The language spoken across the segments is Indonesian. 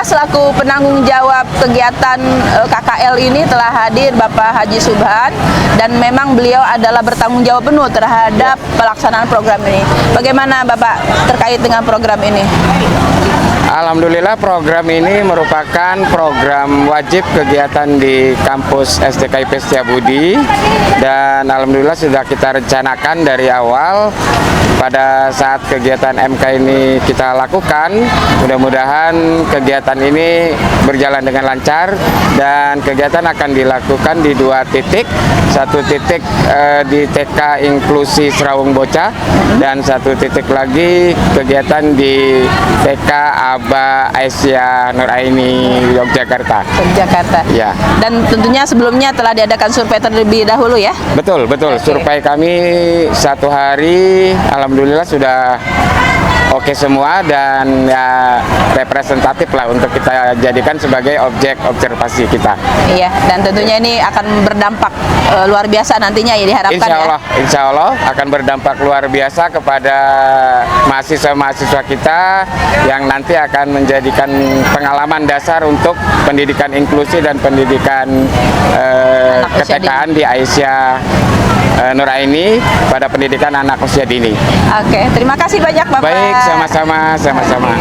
selaku penanggung jawab kegiatan KKL ini telah hadir Bapak Haji Subhan, dan memang beliau adalah bertanggung jawab penuh terhadap pelaksanaan program ini. Bagaimana Bapak terkait dengan program ini? Alhamdulillah, program ini merupakan program wajib kegiatan di kampus STKIP Setiabudi, dan alhamdulillah sudah kita rencanakan dari awal. Pada saat kegiatan MK ini kita lakukan, mudah-mudahan kegiatan ini berjalan dengan lancar, dan kegiatan akan dilakukan di 2 titik. Satu titik di TK Inklusi Serawung Bocah, dan 1 titik lagi kegiatan di TK Aba Aisyah Nuraini Yogyakarta. Yogyakarta. Ya. Dan tentunya sebelumnya telah diadakan survei terlebih dahulu ya? Betul. Survei kami 1 hari, alhamdulillah sudah oke semua, dan ya representatif lah untuk kita jadikan sebagai objek observasi kita. Iya, dan tentunya ini akan berdampak luar biasa nantinya ya, diharapkan. Insya Allah akan berdampak luar biasa kepada mahasiswa-mahasiswa kita yang nanti akan menjadikan pengalaman dasar untuk pendidikan inklusi dan pendidikan keTK-an di Aisyah Nuraini pada pendidikan anak usia dini. Oke, terima kasih banyak Bapak. Baik, sama-sama.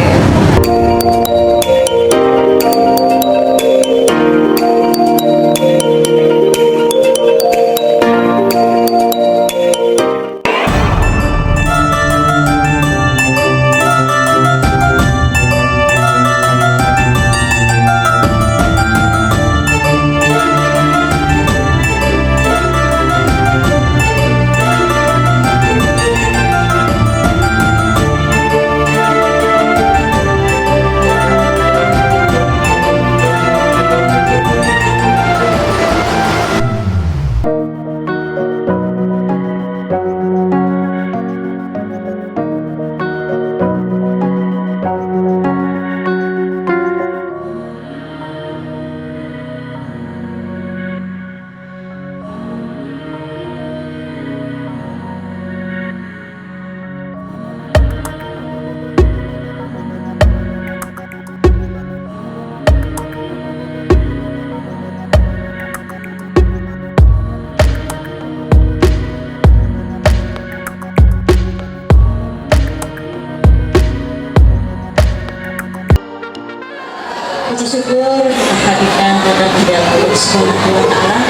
Puji syukur kehadiran kepada Allah Subhanahu wa Ta'ala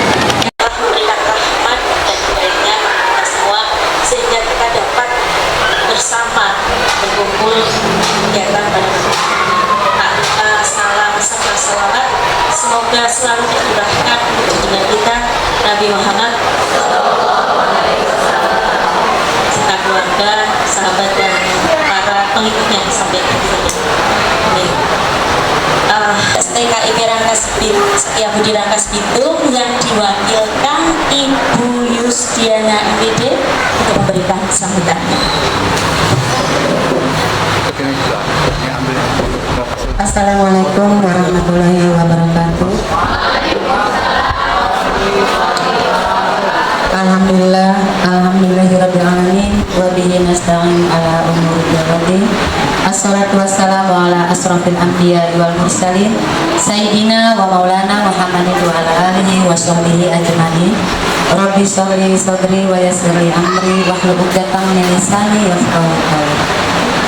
yang memberikan rahmat dan memberikan kita semua, sehingga kita dapat bersama berkumpul kegiatan pada salam serta salawat semoga selalu dicurahkan junjungan kita Nabi Muhammad serta keluarga, sahabat, dan para pengikutnya sampai akhir. STKIP Setiabudi Rangkas Bitung yang diwakilkan Ibu Yusdiana IPD untuk memberikan sambutannya. Assalamualaikum warahmatullahi wabarakatuh. Alhamdulillahirabbil alamin wa bihi nasta'in ala umuri din. Assalatu wassalamu ala asrafil anbiya wal mursalin sayyidina wa maulana Muhammadin wa ala alihi wa sahbihi ajma'in. Rabbi shrah li sadri wa yassir li amri wahlul 'uqdatam min lisani yafqahu qawli.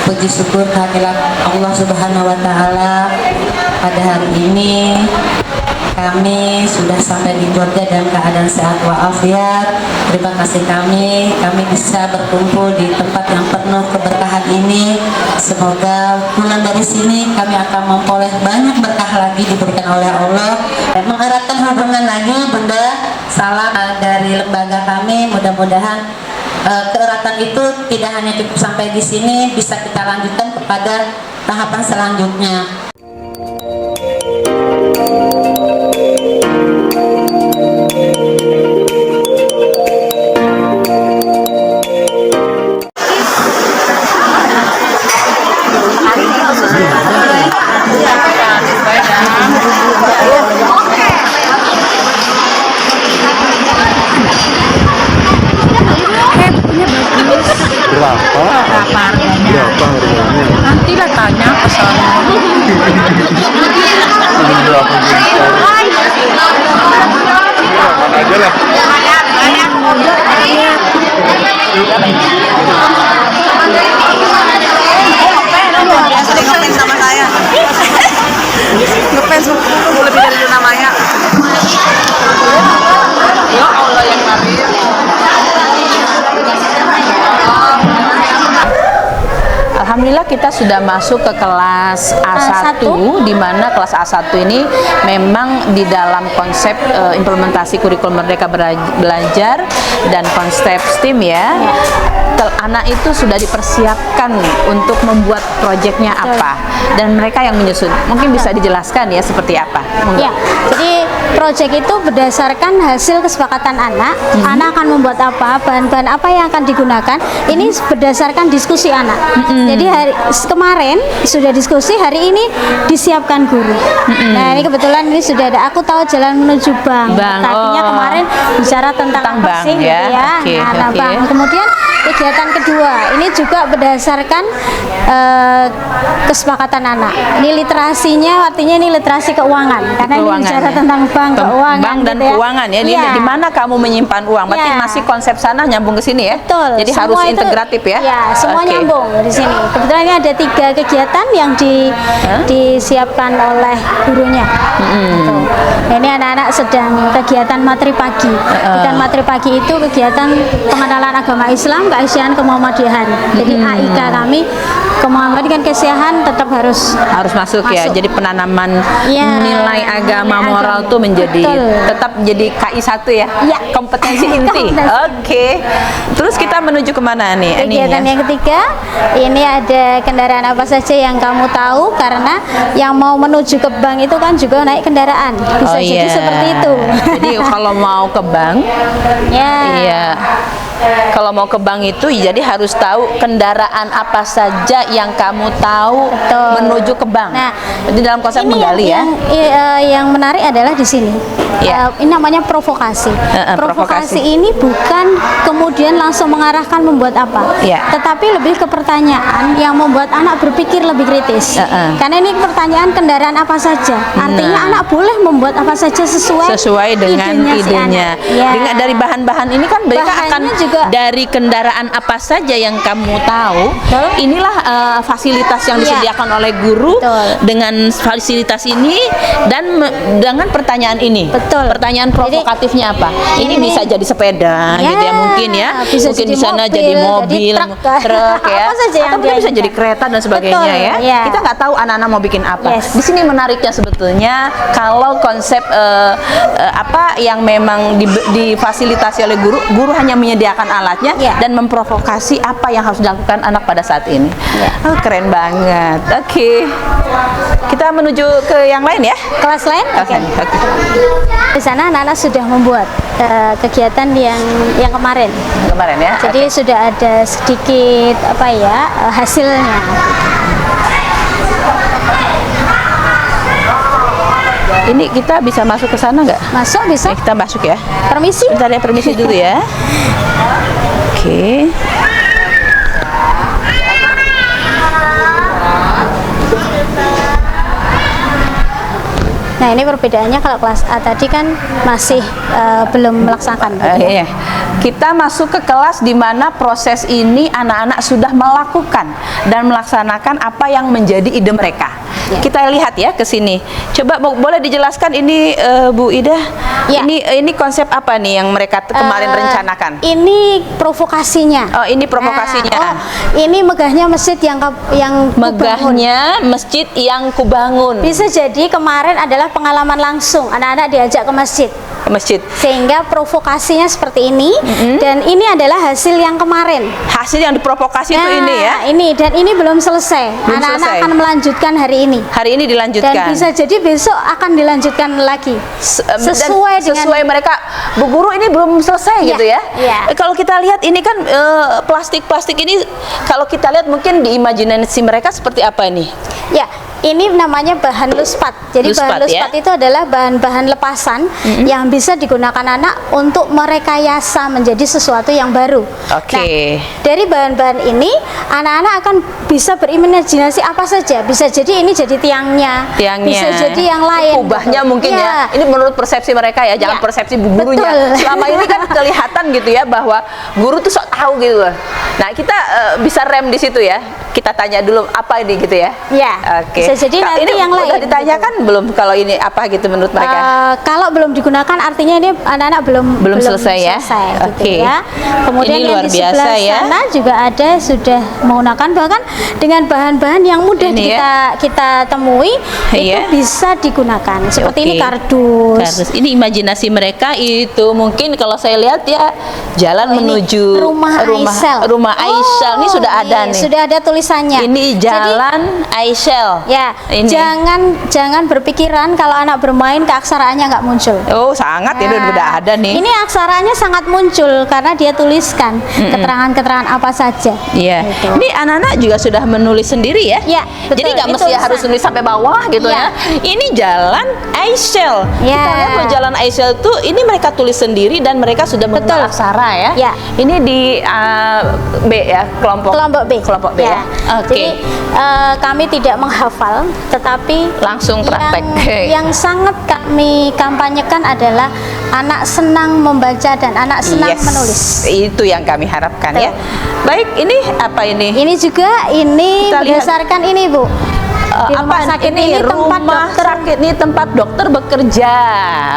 Puji syukur kehadirat Allah Subhanahu wa Ta'ala, pada hari ini kami sudah sampai di keluarga dalam keadaan sehat walafiat. Terima kasih kami bisa berkumpul di tempat yang penuh keberkahan ini. Semoga pulang dari sini kami akan memperoleh banyak berkah lagi diberikan oleh Allah. Mengeratkan hubungan lagi, Bunda. Salam dari lembaga kami. Mudah-mudahan keeratan itu tidak hanya cukup sampai di sini, bisa kita lanjutkan kepada tahapan selanjutnya. Berapa? Berapa harganya? Berapa harganya? Nanti lah tanya ke sana. Ini berapa juta? Mana aja lah. Ngefans sama saya. Ngefans lebih dari Luna Maya. Ya Allah yang Karim. Alhamdulillah kita sudah masuk ke kelas A1, di mana kelas A1 ini memang di dalam konsep implementasi kurikulum Merdeka Belajar dan konsep STEAM ya. Anak itu sudah dipersiapkan untuk membuat proyeknya apa dan mereka yang menyusun. Mungkin bisa dijelaskan ya seperti apa? Ya, jadi proyek itu berdasarkan hasil kesepakatan anak. Anak akan membuat apa, bahan-bahan apa yang akan digunakan. Ini berdasarkan diskusi anak. Jadi kemarin sudah diskusi, hari ini disiapkan guru. Nah ini kebetulan ini sudah ada. Aku tahu jalan menuju bank. Tadinya kemarin bicara tentang apa bank, sih, ya. gitu ya. Oke, Nah, oke. bank. Kemudian kegiatan kedua ini juga berdasarkan kesepakatan anak. Ini literasinya, artinya ini literasi keuangan karena ini Keuangan, bicara ya. tentang bank, keuangan, Bank dan gitu ya. keuangan ya. Iya. Di mana kamu menyimpan uang? Berarti Iya. masih konsep sana nyambung ke sini ya. Betul. Jadi Semua harus itu- integratif ya. Ya, semua Oke. nyambung di sini. Kebetulan ini ada 3 kegiatan yang disiapkan oleh gurunya. Gitu. Ini anak-anak sedang kegiatan materi pagi. Kegiatan materi pagi itu kegiatan pengenalan agama Islam, keasiaan, kemuhammadiyahan. Jadi AIK kami kemuhammadiyahan, kesiahan tetap harus masuk ya. Jadi penanaman Iya, nilai agama nilai moral agama. tuh menjadi Betul. tetap jadi KI 1 ya. Iya. Kompetensi inti. Kompetensi. Oke. Terus kita menuju kemana nih? Kegiatan Ininya? yang ketiga, ini ada kendaraan apa saja yang kamu tahu, karena yang mau menuju ke bank itu kan juga naik kendaraan. Bisa jadi iya. seperti itu. Jadi kalau mau ke bank, Ya. iya. Kalau mau ke bank itu jadi harus tahu kendaraan apa saja yang kamu tahu Betul. menuju ke bank. Nah, Jadi dalam konsep Ini menggali ya. yang menarik adalah di sini. Ya. Ini namanya provokasi. Provokasi. Ini bukan kemudian langsung mengarahkan membuat apa, Ya. tetapi lebih ke pertanyaan yang membuat anak berpikir lebih kritis. Karena ini pertanyaan kendaraan apa saja. Artinya anak boleh membuat apa saja sesuai dengan si idenya. anak. Ya. Dengan dari bahan-bahan ini kan mereka Bahannya akan juga- dari kendaraan apa saja yang kamu tahu. Inilah fasilitas yang Iya. disediakan oleh guru. Betul. Dengan fasilitas ini dan dengan pertanyaan ini. Betul. Pertanyaan provokatifnya apa? Ini ini- bisa jadi sepeda Ya, gitu ya mungkin ya. bisa Mungkin jadi di sana mobil, jadi jadi mobil, truk. ya. Apa saja yang Atau mungkin bisa diajukan. jadi kereta dan sebagainya Betul, ya. ya. Kita nggak tahu anak-anak mau bikin apa. Yes. Di sini menariknya sebetulnya kalau konsep apa yang memang difasilitasi oleh guru, guru hanya menyediakan alatnya Ya. dan memprovokasi apa yang harus dilakukan anak pada saat ini. Oh, keren banget. Oke. Kita menuju ke yang lain ya. Kelas lain? Kelas lain. Oke. Di sana anak-anak sudah membuat kegiatan yang kemarin. Kemarin ya. Jadi sudah ada sedikit apa ya hasilnya. Ini kita bisa masuk ke sana nggak? Masuk bisa? Ya, kita masuk ya. Permisi. Bentar ya, permisi dulu ya. Oke. Nah ini perbedaannya, kalau kelas A tadi kan masih belum melaksanakan. gitu ya. Iya. Kita masuk ke kelas di mana proses ini anak-anak sudah melakukan dan melaksanakan apa yang menjadi ide mereka. Ya. Kita lihat ya ke sini. Coba boleh dijelaskan ini Bu Ida. Ya. Ini konsep apa nih yang mereka kemarin rencanakan? Ini provokasinya. Oh, ini provokasinya. Nah, ini megahnya masjid yang kubangun. Megahnya masjid yang kubangun. Bisa jadi kemarin adalah pengalaman langsung, anak-anak diajak ke masjid. Ke masjid. Sehingga provokasinya seperti ini, dan ini adalah hasil yang kemarin. Hasil yang diprovokasi itu ini ya. Ini, dan ini belum selesai. Belum Anak-anak selesai. akan melanjutkan hari ini. Hari ini dilanjutkan. Dan bisa jadi besok akan dilanjutkan lagi. Sesuai dengan sesuai mereka. Bu Guru ini belum selesai Iya, gitu ya. iya. Kalau kita lihat ini kan plastik-plastik ini kalau kita lihat mungkin di imajinasi mereka seperti apa nih? Ya, ini namanya bahan luspat. Jadi bahan luspat itu adalah bahan-bahan lepasan yang bisa digunakan anak untuk merekayasa menjadi sesuatu yang baru. Oke. Nah, dari bahan-bahan ini anak-anak akan bisa berimajinasi apa saja. Bisa jadi ini jadi tiangnya, bisa jadi yang lain. Ubahnya gitu. mungkin ya. Ini menurut persepsi mereka ya, jangan persepsi gurunya. Betul. Selama ini kan kelihatan gitu ya bahwa guru tuh sok tahu gitu loh. Nah, kita bisa rem di situ ya. Kita tanya dulu apa ini gitu ya. Ya. Oke. Bisa jadi nanti ini yang lain. udah ditanyakan belum kalau ini apa gitu menurut mereka? Kalau belum digunakan artinya ini anak-anak belum selesai ya. gitu Oke. ya. Kemudian Ini yang luar di biasa sebelah ya. sana juga ada sudah menggunakan bahkan dengan bahan-bahan yang mudah Ini kita temui itu bisa digunakan. Seperti ini kardus. Ini imajinasi mereka itu mungkin kalau saya lihat ya jalan menuju rumah Aisyel. Rumah Aisyel. Ini sudah ada nih. Sudah ada tulisannya. Ini jalan Aisyel. Ya, ini. jangan berpikiran kalau anak bermain keaksaraannya nggak muncul. Oh, sangat ini udah ada nih. Ini aksaranya sangat muncul karena dia tuliskan keterangan-keterangan apa saja. Iya. Gitu. Ini anak-anak juga sudah menulis sendiri ya. Iya, betul. Jadi nggak Ini mesti tulisan. harus nulis sampai bawah gitu Iya. ya. Ini jalan Aisyel. Iya. Kita lihat bahwa jalan Aisyel itu ini mereka tulis sendiri dan mereka sudah mengenal aksara ya. Iya. Ini di B ya, kelompok B. Kelompok B ya. Oke. Jadi kami tidak menghafal, tetapi Langsung praktek. Yang sangat kami kampanyekan adalah anak senang membaca dan anak senang menulis. Itu yang kami harapkan ya. Baik, ini apa ini? Ini juga Kita lihat. berdasarkan ini Bu. Di rumah sakit ini tempat rumah dokter sakit ini tempat dokter bekerja.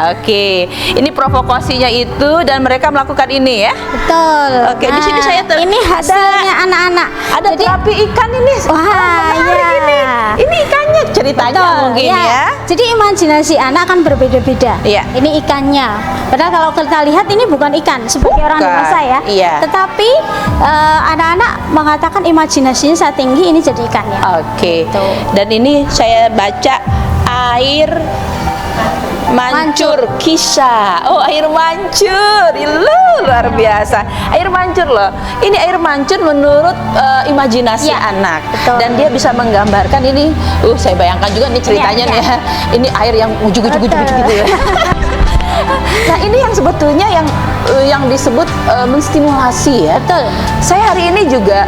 Oke, ini provokasinya itu dan mereka melakukan ini ya. Betul. Oke, di sini saya ini hasilnya anak-anak. Ada terapi ikan ini. Wah, menarik iya. ini ikannya ceritanya Betul, mungkin ya. Jadi imajinasi anak kan berbeda-beda. Iya. Ini ikannya. Padahal kalau kita lihat ini bukan ikan sebagai orang dewasa ya. Iya. Tetapi anak-anak mengatakan imajinasinya sangat tinggi, ini jadi ikannya. Oke. Gitu. Dan ini saya baca air mancur kisah. Oh, air mancur. Luar biasa. Air mancur loh. Ini air mancur menurut imajinasi anak. Betul. Dan dia bisa menggambarkan ini. Saya bayangkan juga nih ceritanya nih ya. Ini air yang ujuk-ujuk gitu ya. Nah, ini yang sebetulnya yang disebut menstimulasi ya. Betul. Saya hari ini juga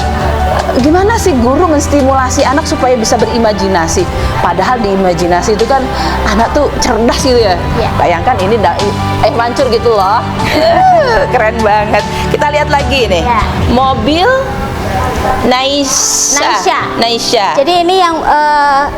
gimana sih guru menstimulasi anak supaya bisa berimajinasi. Padahal di imajinasi itu kan anak tuh cerdas gitu ya. Ya. Bayangkan ini air mancur gitu loh. Keren banget. Kita lihat lagi nih. Ya. Mobil Naisha. Jadi ini yang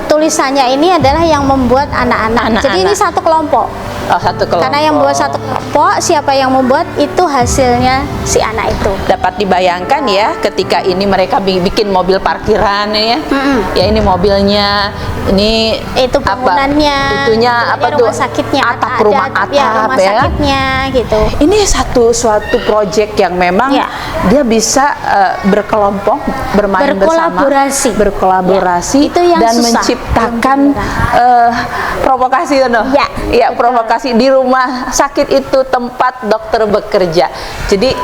tulisannya ini adalah yang membuat anak-anak. Jadi ini satu kelompok. Oh, satu kelompok. Karena yang membuat satu kelompok, siapa yang membuat itu hasilnya si anak itu. Dapat dibayangkan ya ketika ini mereka bikin mobil parkiran ya. Ya ini mobilnya, ini Itu bangunannya, itunya apa tuh? rumah sakitnya, atap rumah atap rumah ya. sakitnya gitu. Ini suatu project yang memang Ya. dia bisa berkelompok, bermain Berkolaborasi. bersama, berkolaborasi Ya, itu yang dan susah. menciptakan provokasi Ya, ya provokasi di rumah sakit itu tempat dokter bekerja. Jadi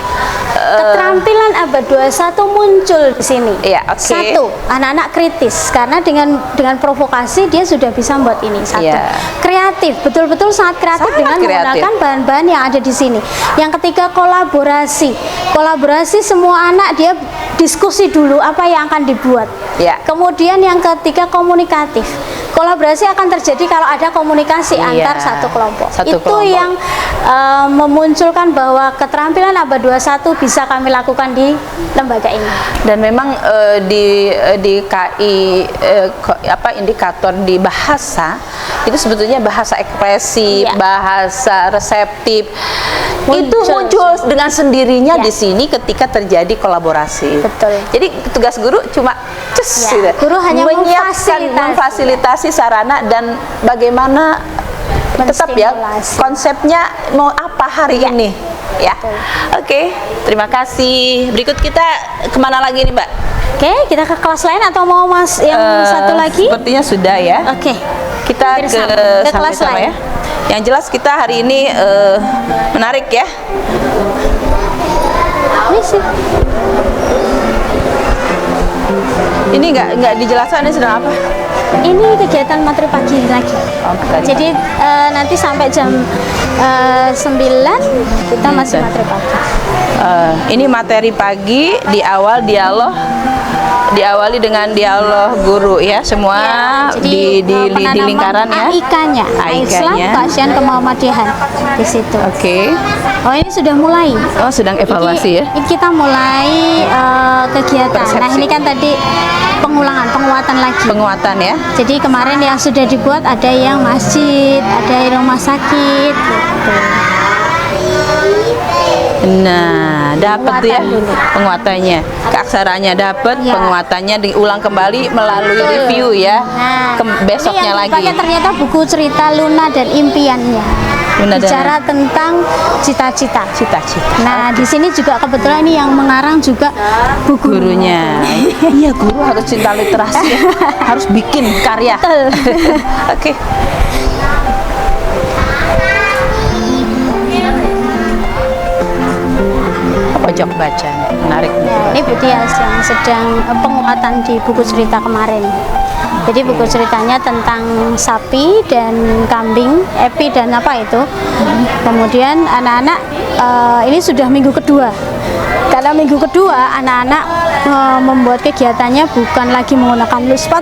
Keterampilan abad 21 muncul di sini. Iya, oke. Satu, anak-anak kritis karena dengan provokasi dia sudah bisa membuat ini. Satu, Iya. kreatif, betul-betul sangat kreatif Sangat dengan kreatif. menggunakan bahan-bahan yang ada di sini. Yang ketiga, kolaborasi. Kolaborasi semua anak dia diskusi dulu apa yang akan dibuat. Iya. Kemudian yang ketiga, komunikatif. Kolaborasi akan terjadi kalau ada komunikasi Iya. antar satu kelompok. Satu Itu kelompok. yang memunculkan bahwa keterampilan abad 21 bisa kami lakukan di lembaga ini. Dan memang di KI indikator di bahasa itu sebetulnya bahasa ekspresif, Iya. bahasa reseptif itu Muncul. muncul dengan sendirinya Iya. di sini ketika terjadi kolaborasi. Betul. Jadi tugas guru cuma Ya, guru hanya memfasilitasi sarana dan bagaimana tetap ya Menstimulasi. konsepnya mau apa hari ini ya. Oke, terima kasih. Berikut kita kemana lagi nih, Mbak? Oke, kita ke kelas lain atau mau mas yang satu lagi? Sepertinya sudah ya. Oke. Kita Hampir ke sama. Ke sampai kelas sama lain. ya. Yang jelas kita hari ini menarik ya. Ini sih. Ini nggak dijelaskan ini sedang apa? Ini kegiatan materi pagi lagi. Jadi nanti sampai jam 9 kita masih materi pagi. Ini materi pagi di awal diawali dengan dialog guru ya semua Jadi di lingkaran ya. AIK-nya, Islam Kajian Kemuhammadiyahan di situ. Oke. Oh ini sudah mulai. Oh sedang evaluasi ya. Ini kita mulai kegiatan. Nah Persepsi. ini kan tadi penguatan lagi. Penguatan ya. Jadi kemarin yang sudah dibuat ada yang masjid, ada yang rumah sakit. Gitu. Nah, dapat ya Penguatan dulu. penguatannya. Keaksaraannya dapat, Ya. penguatannya diulang kembali melalui review ya. Nah, Besoknya ini yang lagi. dipakai ternyata buku cerita Luna dan Impiannya. Luna dan- Bicara tentang cita-cita. Cita-cita. Nah, di sini juga kebetulan ini yang mengarang juga bu guru. Gurunya. Iya, guru harus cinta literasi. Ya. Harus bikin karya. Oke. Pojok baca menarik. Ya, ini Bu Dias yang sedang penguatan di buku cerita kemarin. Jadi buku ceritanya tentang sapi dan kambing, epi dan apa itu. Kemudian anak-anak ini sudah minggu kedua. Karena minggu kedua anak-anak membuat kegiatannya bukan lagi menggunakan luspat,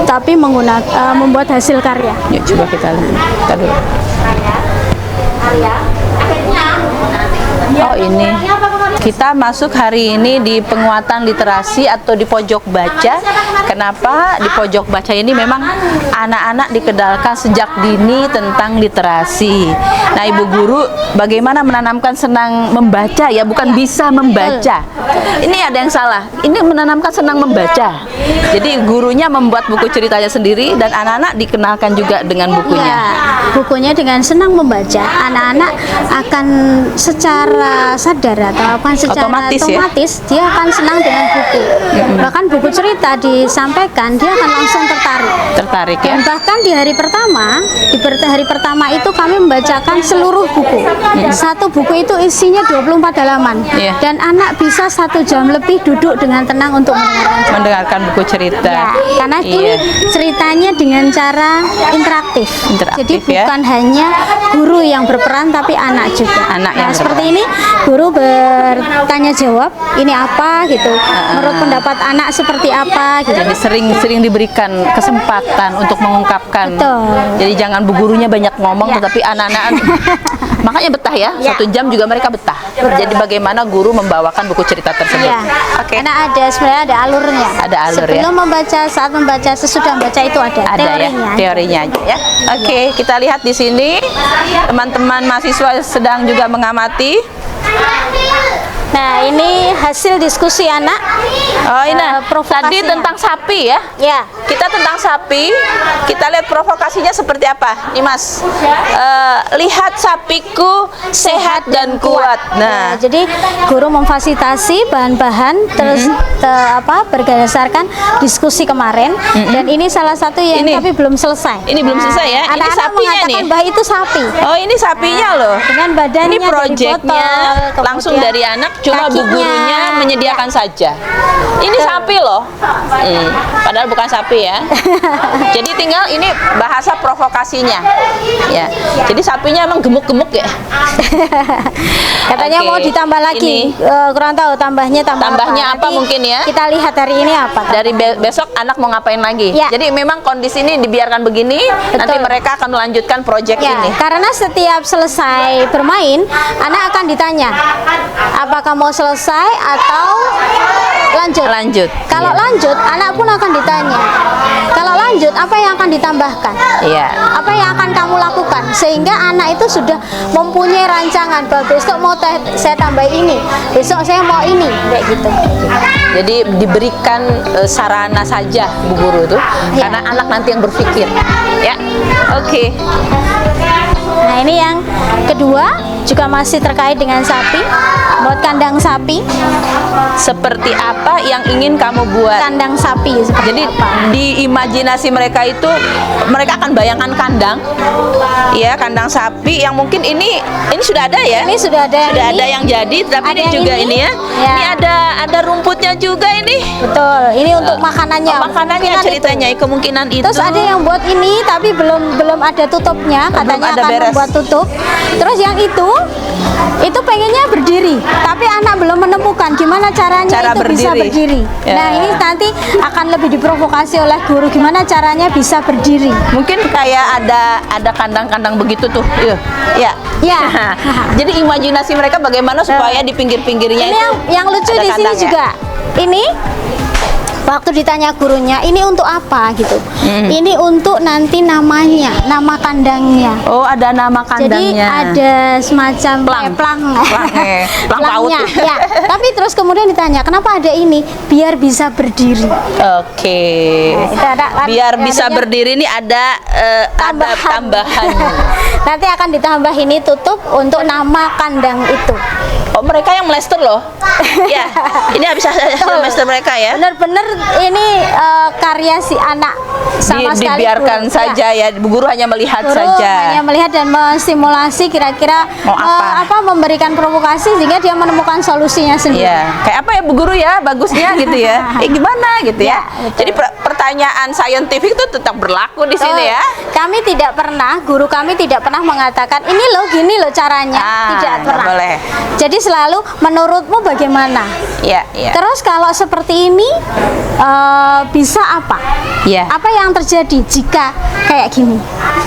tapi membuat hasil karya. Yuk coba kita lihat. Kita dulu. Oh ini kita masuk hari ini di penguatan literasi atau di pojok baca. Kenapa di pojok baca ini memang anak-anak dikenalkan sejak dini tentang literasi. Nah ibu guru bagaimana menanamkan senang membaca ya, bukan bisa membaca. Ini ada yang salah. Ini menanamkan senang membaca. Jadi gurunya membuat buku ceritanya sendiri dan anak-anak dikenalkan juga dengan bukunya. Ya, bukunya dengan senang membaca, anak-anak akan secara sadar atau akan secara Otomatis ya? dia akan senang dengan buku. Bahkan buku cerita disampaikan, dia akan langsung Tertarik ya. Dan bahkan di hari pertama itu kami membacakan seluruh buku. Satu buku itu isinya 24 halaman. Iya. Dan anak bisa 1 jam lebih duduk dengan tenang untuk Mendengarkan buku cerita. Ya, karena ini Iya. ceritanya dengan cara interaktif. Interaktif, Jadi bukan hanya guru yang berperan tapi anak juga. Anak yang nah, seperti ini guru bertanya jawab, ini apa gitu. Menurut pendapat anak seperti apa gitu. Jadi sering diberikan kesempatan untuk mengungkapkan. Betul. Jadi jangan bu gurunya banyak ngomong, Ya. tetapi anak-anak makanya betah ya. Ya. 1 jam juga mereka betah. Jadi bagaimana guru membawakan buku cerita tersebut? Iya. Oke. Karena sebenarnya ada alurnya. Ada alur ya. Sebelum membaca, saat membaca, sesudah membaca itu ada Ada teorinya. ya, teorinya aja ya. Oke, kita lihat di sini teman-teman mahasiswa sedang juga mengamati. Nah, ini hasil diskusi anak. Oh, ini tadi provokasinya. tentang sapi ya. Ya. Kita tentang sapi, kita lihat provokasinya seperti apa. Nih Mas, lihat sapiku sehat dan kuat. Nah, Jadi guru memfasilitasi bahan-bahan terus berdasarkan diskusi kemarin dan ini salah satu yang Ini. tapi belum selesai. Ini belum selesai ya? Ini Anak-anak sapinya mengatakan nih. bahwa itu sapi. oh ini sapinya loh. Dengan badannya Ini dari proyeknya botol, langsung kemudian dari anak, cuma bu kakinya. gurunya menyediakan saja. Ini sapi loh. Padahal bukan sapi ya. Jadi tinggal ini bahasa provokasinya. Ya. Jadi sapinya emang gemuk-gemuk ya. Katanya Oke. mau ditambah lagi. Ini. Kurang tahu tambahnya Tambahnya apa Nanti mungkin ya? Kita lihat hari ini apa. Dari besok anak mau ngapain lagi? Ya. Jadi memang kondisi ini dibiarkan begini, nanti mereka akan melanjutkan proyek Ya, ini. karena setiap selesai bermain, anak akan ditanya, apakah mau selesai atau lanjut? Lanjut. Kalau Iya. lanjut, anak pun akan ditanya. Kalau lanjut, apa yang akan ditambahkan? Iya. Apa yang akan kamu lakukan? Sehingga anak itu sudah mempunyai rancangan bahwa besok mau saya tambah ini, besok saya mau ini, kayak gitu. Jadi diberikan sarana saja bu guru tuh, Ya. karena anak nanti yang berpikir. Ya, oke. Nah ini yang kedua juga masih terkait dengan sapi, buat kandang sapi, Seperti apa yang ingin kamu buat? kandang sapi seperti Jadi apa? di imajinasi mereka itu mereka akan bayangkan kandang, ya kandang sapi yang mungkin ini sudah ada ya. Ini sudah ada Sudah ada yang jadi, tapi Ada ini yang juga ini. ini ya. Ya. Ini ada rumputnya juga ini. betul. Ini untuk makanannya. Makanannya Kemungkinan ceritanya itu. kemungkinan itu. Terus ada yang buat ini tapi belum ada tutupnya, katanya ada akan beres. membuat tutup. Terus yang itu pengennya berdiri, tapi anak belum menemukan gimana caranya Cara itu bisa berdiri. berdiri. Ya. Nah, ini nanti akan lebih diprovokasi oleh guru gimana caranya bisa berdiri. Mungkin kayak ada kandang-kandang begitu tuh. Iya. Ya. Ya. Jadi imajinasi mereka bagaimana supaya di pinggir-pinggirnya Ini itu yang lucu ada di sini kandangnya. juga. Ini waktu ditanya gurunya, ini untuk apa gitu? Ini untuk nanti namanya, nama kandangnya. Oh, ada nama Jadi kandangnya. ada semacam Plang. plang, Plang paut. Plangnya, ya. Tapi terus kemudian ditanya, kenapa ada ini? Biar bisa berdiri. Oke. Nah, itu ada- Biar adanya bisa berdiri ini ada tambahan. Nanti akan ditambah ini tutup untuk nama kandang itu. Oh, mereka yang melester loh. Ya. Ini habis hasil melester mereka ya. Benar-benar ini karya si anak sama sekali Dibiarkan guru. saja ya. Bu guru hanya melihat Guru saja. hanya melihat dan menstimulasi kira-kira Mau apa? memberikan provokasi sehingga dia menemukan solusinya sendiri. Iya, kayak apa ya Bu Guru ya, bagusnya gitu ya. Gimana gitu ya. Ya, betul. Jadi pertanyaan saintifik itu tetap berlaku di sini ya. Kami tidak pernah, guru kami tidak pernah mengatakan ini loh gini loh caranya. Tidak nggak pernah. boleh. Jadi selalu menurutmu bagaimana? Iya, iya. Terus kalau seperti ini bisa apa? Iya. Apa yang terjadi jika kayak gini?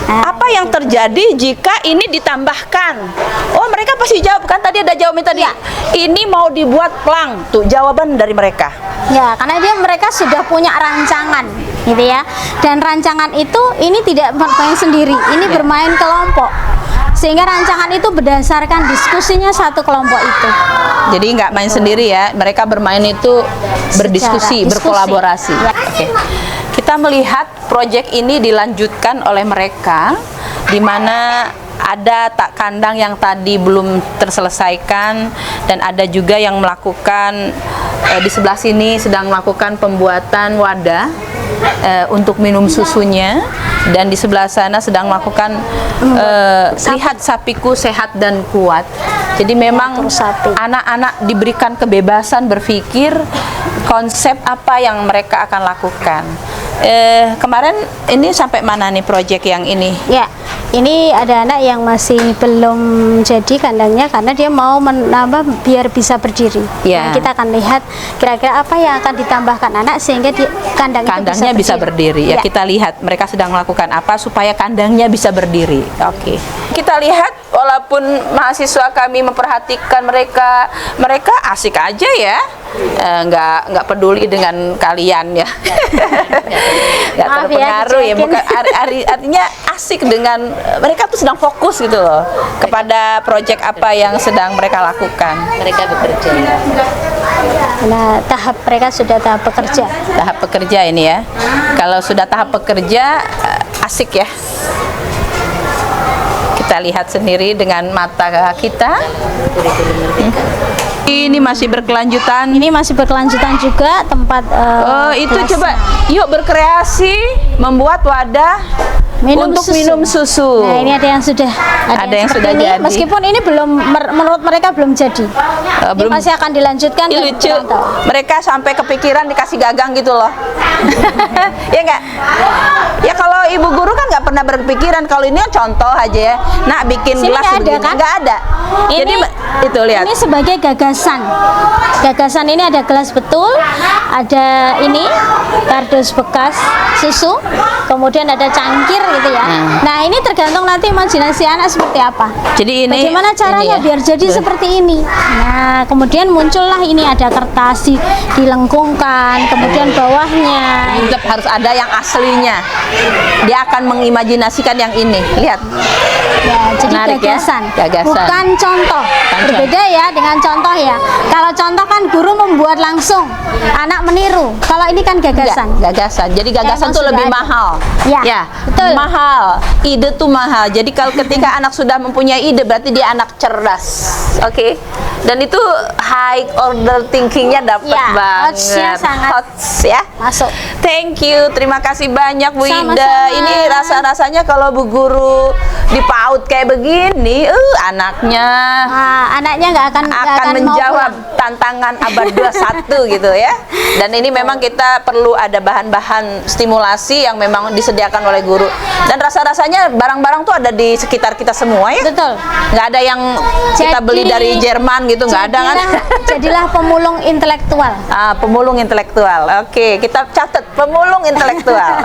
Nah, Apa yang terjadi jika ini ditambahkan? Oh, mereka pasti jawab kan tadi ada jawaban tadi. Iya. Ini mau dibuat plang. Tuh jawaban dari mereka. Ya, karena mereka sudah punya rancangan, gitu ya. Dan rancangan itu ini tidak bermain sendiri, ini bermain kelompok. Sehingga rancangan itu berdasarkan diskusinya satu kelompok itu. Jadi nggak main sendiri ya. Mereka bermain itu berdiskusi, Secara diskusi. berkolaborasi. Ya. Oke. Kita melihat proyek ini dilanjutkan oleh mereka di mana ada tak kandang yang tadi belum terselesaikan dan ada juga yang melakukan di sebelah sini sedang melakukan pembuatan wadah untuk minum susunya dan di sebelah sana sedang melakukan lihat sapiku sehat dan kuat. Jadi memang Mengatur sapi. anak-anak diberikan kebebasan berpikir konsep apa yang mereka akan lakukan. Kemarin ini sampai mana nih proyek yang ini? Ya, ini ada anak yang masih belum jadi kandangnya karena dia mau menambah biar bisa berdiri. Ya. Nah, kita akan lihat kira-kira apa yang akan ditambahkan anak sehingga Kandangnya itu bisa berdiri. Ya, kita lihat mereka sedang melakukan apa supaya kandangnya bisa berdiri. Oke. Kita lihat walaupun mahasiswa kami memperhatikan mereka, mereka asik aja ya. Nggak peduli dengan kalian ya. Nggak Maaf ya, terpengaruh ya. dicuekin. Bukan artinya asik dengan mereka tuh sedang fokus gitu loh kepada proyek apa yang sedang mereka lakukan. Mereka bekerja. Nah, tahap mereka sudah tahap bekerja. Tahap pekerja ini ya. Kalau sudah tahap pekerja asik ya. Kita lihat sendiri dengan mata kita. Ini masih berkelanjutan. Ini masih berkelanjutan juga tempat Oh, itu kelasnya. coba yuk berkreasi membuat wadah untuk minum susu. Nah, ini ada yang sudah Ada yang seperti sudah ini. jadi. Meskipun ini belum menurut mereka belum jadi. Ini belum. masih akan dilanjutkan Ih, dan lucu. dipantau. Mereka sampai kepikiran dikasih gagang gitu loh. Ya enggak? Ya kalau ibu guru kan nggak pernah berpikiran kalau ini kan contoh aja ya. Nah, bikin Sini gelas nggak ada, begini. kan? Nggak ada. Jadi itu lihat. Ini sebagai gagasan. Gagasan ini ada gelas betul, ada ini kardus bekas susu, kemudian ada cangkir gitu ya. Nah, ini tergantung nanti imajinasi anak seperti apa. Jadi ini Bagaimana caranya ini ya. biar jadi Tuh. seperti ini. Nah, kemudian muncullah ini ada kertas dilengkungkan, kemudian bawahnya. Tetap harus ada yang aslinya. Dia akan mengimajinasikan yang ini. Lihat. Ya, jadi Menarik ya? gagasan. Gagasan. Bukan contoh. Bukan Berbeda ya dengan contoh ya. Kalau contoh kan guru membuat langsung, anak meniru. Kalau ini kan gagasan. Enggak, gagasan. Jadi gagasan Emang tuh sudah lebih ada. mahal. Ya, betul. Mahal. Ide tuh mahal. Jadi kalau ketika anak sudah mempunyai ide berarti dia anak cerdas. Oke. Dan itu high order thinkingnya dapat Ya, banget. hots-nya sangat Hots ya. masuk. Thank you, terima kasih banyak Bu Sama-sama. Ida. Ini rasa-rasanya kalau Bu Guru di PAUD kayak begini, anaknya Nah, anaknya nggak akan akan mau menjawab pulang. tantangan abad 21 gitu ya. Dan ini memang kita perlu ada bahan-bahan stimulasi yang memang disediakan oleh guru. Dan rasa-rasanya barang-barang tuh ada di sekitar kita semua ya. Betul. Nggak ada yang kita beli Jadi- dari Jerman gitu, nggak ada kan? Jadilah pemulung intelektual. Pemulung intelektual. Oke, kita catat pemulung intelektual.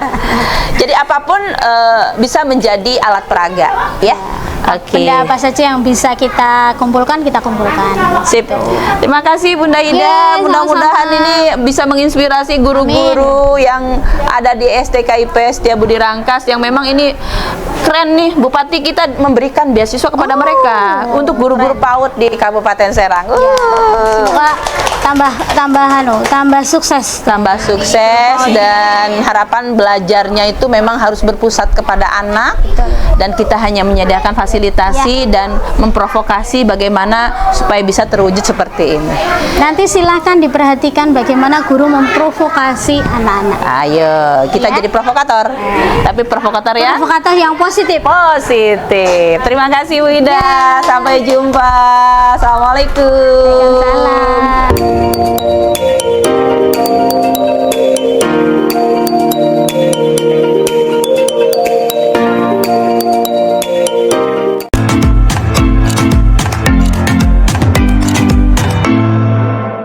Jadi apapun bisa menjadi alat peraga, ya. Oke. Benda apa saja yang bisa kita kumpulkan, kita kumpulkan. Sip. Terima kasih Bunda Ida. Ya, Mudah-mudahan sama-sama. ini bisa menginspirasi guru-guru yang ada di STKIP Setiabudi Rangkas yang memang ini keren nih. Bupati kita memberikan beasiswa kepada mereka untuk guru-guru PAUD di Kabupaten Serang. Semoga tambah sukses. Tambah sukses dan harapan belajarnya itu memang harus berpusat kepada anak dan kita hanya menyediakan fasilitasi dan memprovokasi bagaimana supaya bisa terwujud seperti ini. Nanti silahkan diperhatikan bagaimana guru memprovokasi anak-anak. Ayo, kita Ya. jadi provokator. Tapi provokator ya Provokator yang positif. positif. Terima kasih Bu Ida. Sampai jumpa. Assalamualaikum. Salam.